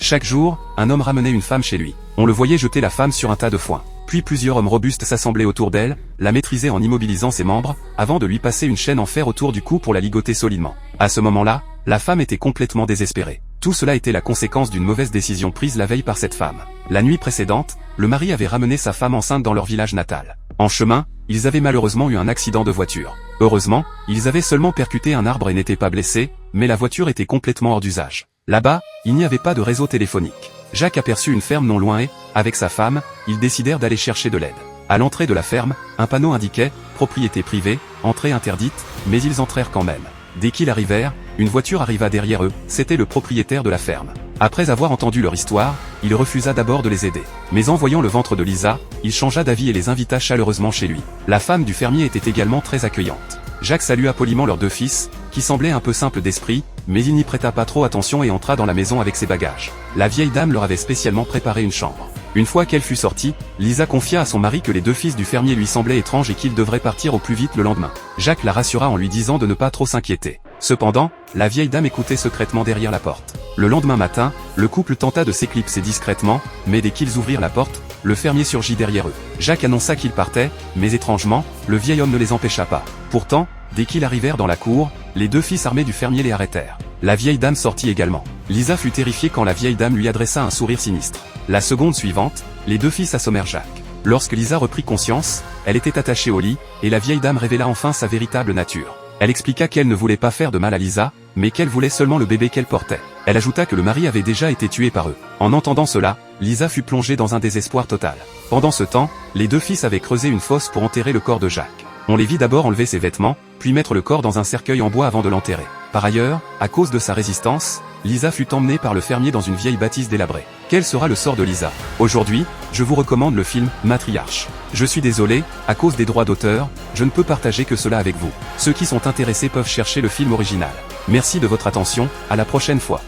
Chaque jour, un homme ramenait une femme chez lui. On le voyait jeter la femme sur un tas de foin. Puis plusieurs hommes robustes s'assemblaient autour d'elle, la maîtrisaient en immobilisant ses membres, avant de lui passer une chaîne en fer autour du cou pour la ligoter solidement. À ce moment-là, la femme était complètement désespérée. Tout cela était la conséquence d'une mauvaise décision prise la veille par cette femme. La nuit précédente, le mari avait ramené sa femme enceinte dans leur village natal. En chemin, ils avaient malheureusement eu un accident de voiture. Heureusement, ils avaient seulement percuté un arbre et n'étaient pas blessés, mais la voiture était complètement hors d'usage. Là-bas, il n'y avait pas de réseau téléphonique. Jacques aperçut une ferme non loin et, avec sa femme, ils décidèrent d'aller chercher de l'aide. À l'entrée de la ferme, un panneau indiquait « Propriété privée, entrée interdite », mais ils entrèrent quand même. Dès qu'ils arrivèrent, une voiture arriva derrière eux, c'était le propriétaire de la ferme. Après avoir entendu leur histoire, il refusa d'abord de les aider. Mais en voyant le ventre de Lisa, il changea d'avis et les invita chaleureusement chez lui. La femme du fermier était également très accueillante. Jacques salua poliment leurs deux fils, qui semblaient un peu simples d'esprit, mais il n'y prêta pas trop attention et entra dans la maison avec ses bagages. La vieille dame leur avait spécialement préparé une chambre. Une fois qu'elle fut sortie, Lisa confia à son mari que les deux fils du fermier lui semblaient étranges et qu'ils devraient partir au plus vite le lendemain. Jacques la rassura en lui disant de ne pas trop s'inquiéter. Cependant, la vieille dame écoutait secrètement derrière la porte. Le lendemain matin, le couple tenta de s'éclipser discrètement, mais dès qu'ils ouvrirent la porte, le fermier surgit derrière eux. Jacques annonça qu'il partait, mais étrangement, le vieil homme ne les empêcha pas. Pourtant, dès qu'ils arrivèrent dans la cour, les deux fils armés du fermier les arrêtèrent. La vieille dame sortit également. Lisa fut terrifiée quand la vieille dame lui adressa un sourire sinistre. La seconde suivante, les deux fils assommèrent Jacques. Lorsque Lisa reprit conscience, elle était attachée au lit, et la vieille dame révéla enfin sa véritable nature. Elle expliqua qu'elle ne voulait pas faire de mal à Lisa, mais qu'elle voulait seulement le bébé qu'elle portait. Elle ajouta que le mari avait déjà été tué par eux. En entendant cela, Lisa fut plongée dans un désespoir total. Pendant ce temps, les deux fils avaient creusé une fosse pour enterrer le corps de Jacques. On les vit d'abord enlever ses vêtements, puis mettre le corps dans un cercueil en bois avant de l'enterrer. Par ailleurs, à cause de sa résistance, Lisa fut emmenée par le fermier dans une vieille bâtisse délabrée. Quel sera le sort de Lisa? Aujourd'hui, je vous recommande le film Matriarche. Je suis désolé, à cause des droits d'auteur, je ne peux partager que cela avec vous. Ceux qui sont intéressés peuvent chercher le film original. Merci de votre attention, à la prochaine fois.